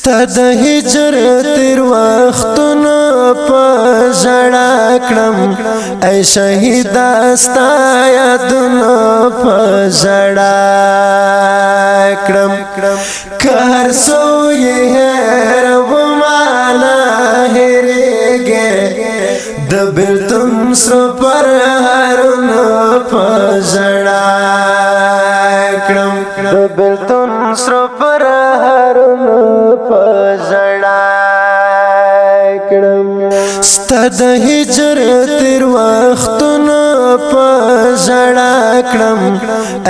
ستا د هجر تیر وختونه په ژړا کړم ای شهیدا ستا یادونه په ژړا کړم که هر څو یې هېرومه نه هېرېږې د بېلتون سره پر هرونه په ژړا کړم د بېلتون سره پر هرونه په ژړا کړم ستا د هجر تیر وختونه په ژړا کړم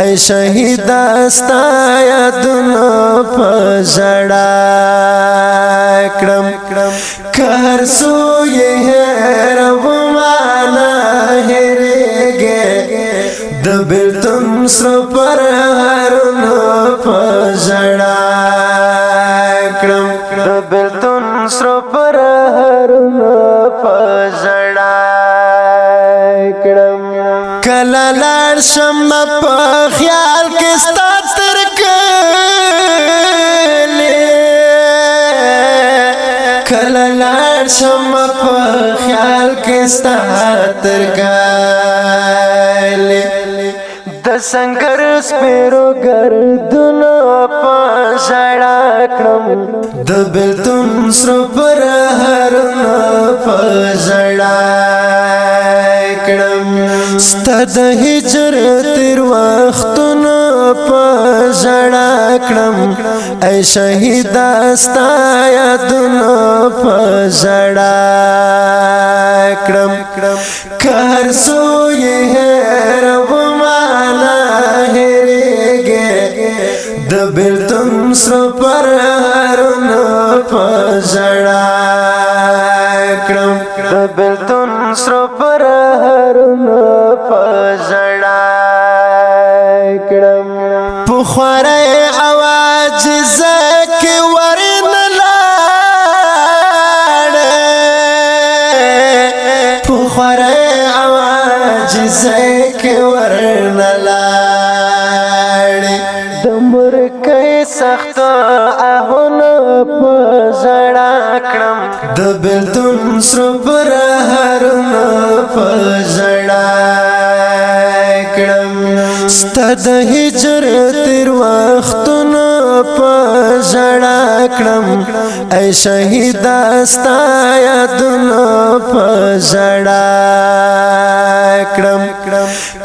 ای شهیدا ستا یادونه په ژړا کړم که هر څو یې هېرومه نه هېرېږې د بېلتون سره پر هرونه په ژړا کړم د بېلتون سره پر هرونه په ژړا کړم کله لاړ شم په خیال کې ستا تر کلي کله لاړ شم په خیال کې ستا تر کلي د سنگر سپیرو گردونو په ژړا کړم د بېلتون سره پر هرونه په ژړا کړم ستا د هجر تیر وختونه په ژړا کړم ای شهیدا ستا یادونه په ژړا کړم که هر څو یې هېرومه نه هېرېږې د بېلتون سره پر هرونه په ژړا کړم د بېلتون سره پر هرونه په ژړا کړم په خوارۍ او عاجزه کې ورنه لاړې په خوارۍ او عاجزه کې ورنه لاړې د مرګۍ سختو آهونه په ژړا کړم د بېلتون سره پر هرونه په ژړا کړم ستا د هجر تیر وختونه په ژړا کړم ای شهیدا ستا یادونه په ژړا کړم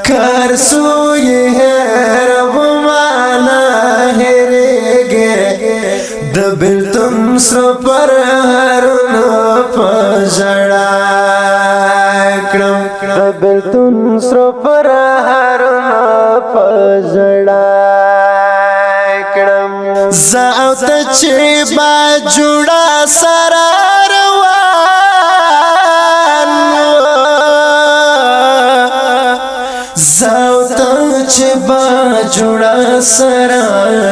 که هر څو یې هېرومه نه هېرېږې د بېلتون سره پر هرونه په ژړا کړم د بېلتون سره پر هرونه په ژړا کړم زه او ته چې با جوړه سره روان زه او ته چې با جوړه سره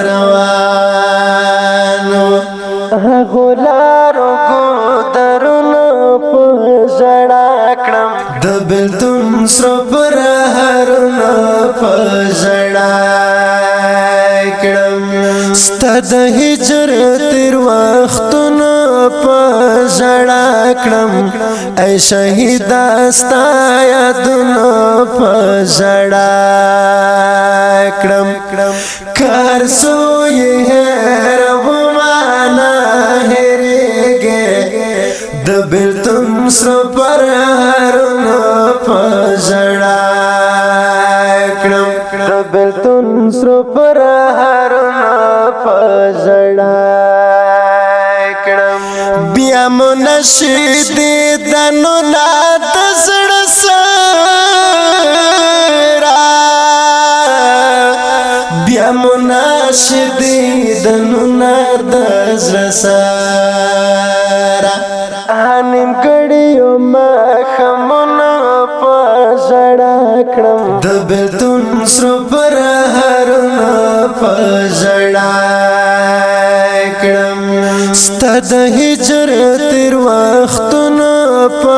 روان هغو لارو ګودرونو په ژړا کړم د بېلتون سره پر هرونه په ژړا کړم ستا د هجر تیر وختونه په ژړا کړم ای شهیدا ستا یادونه په ژړا کړم که هر څو یې هېرومه نه هېرېږې د بېلتون سره پر هرونه په ژړا کړم د بېلتون سره پر هرونه په ژړا کړم بیا مو نشي دیدنونه د زړه سره بیا مو نشي دیدنونه د زړه سره نیمګړیو ماښامونه په ژړا کړم د بېلتون سره پر هرونه په ژړا کړم ستا د هجر تیر وختونه په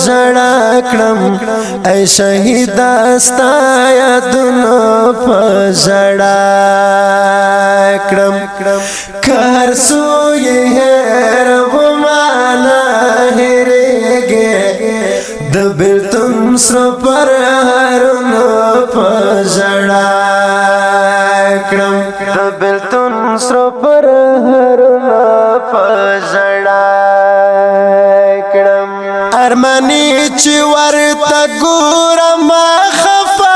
ژړا کړم ای شهیدا ستا یادونه په ژړا کړم که هر څو یې ارمانی چې ورته ګورم خفاشم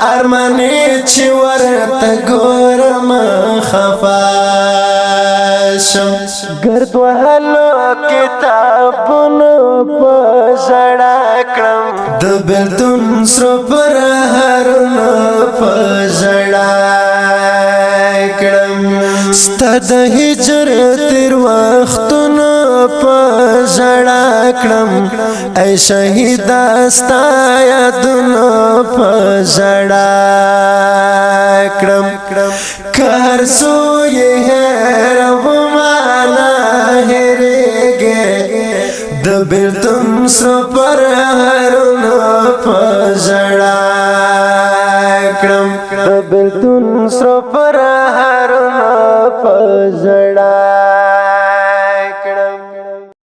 ارمانی چې ورته ګورم خفاشم ګرد وهلو کتابونو په ژړا کړم د بیلتون سرو پر هرونو په ژړا کړم ستا د هجر تیر وختونو په ژړا کړم ای شهیدا ستا یادونو په ژړا کړم کار سو یې هېرومه نه هېرېږې د بیلتون سرو پر هرونو په ژړا کړم د بیلتون سرو پر هرونو په ژړا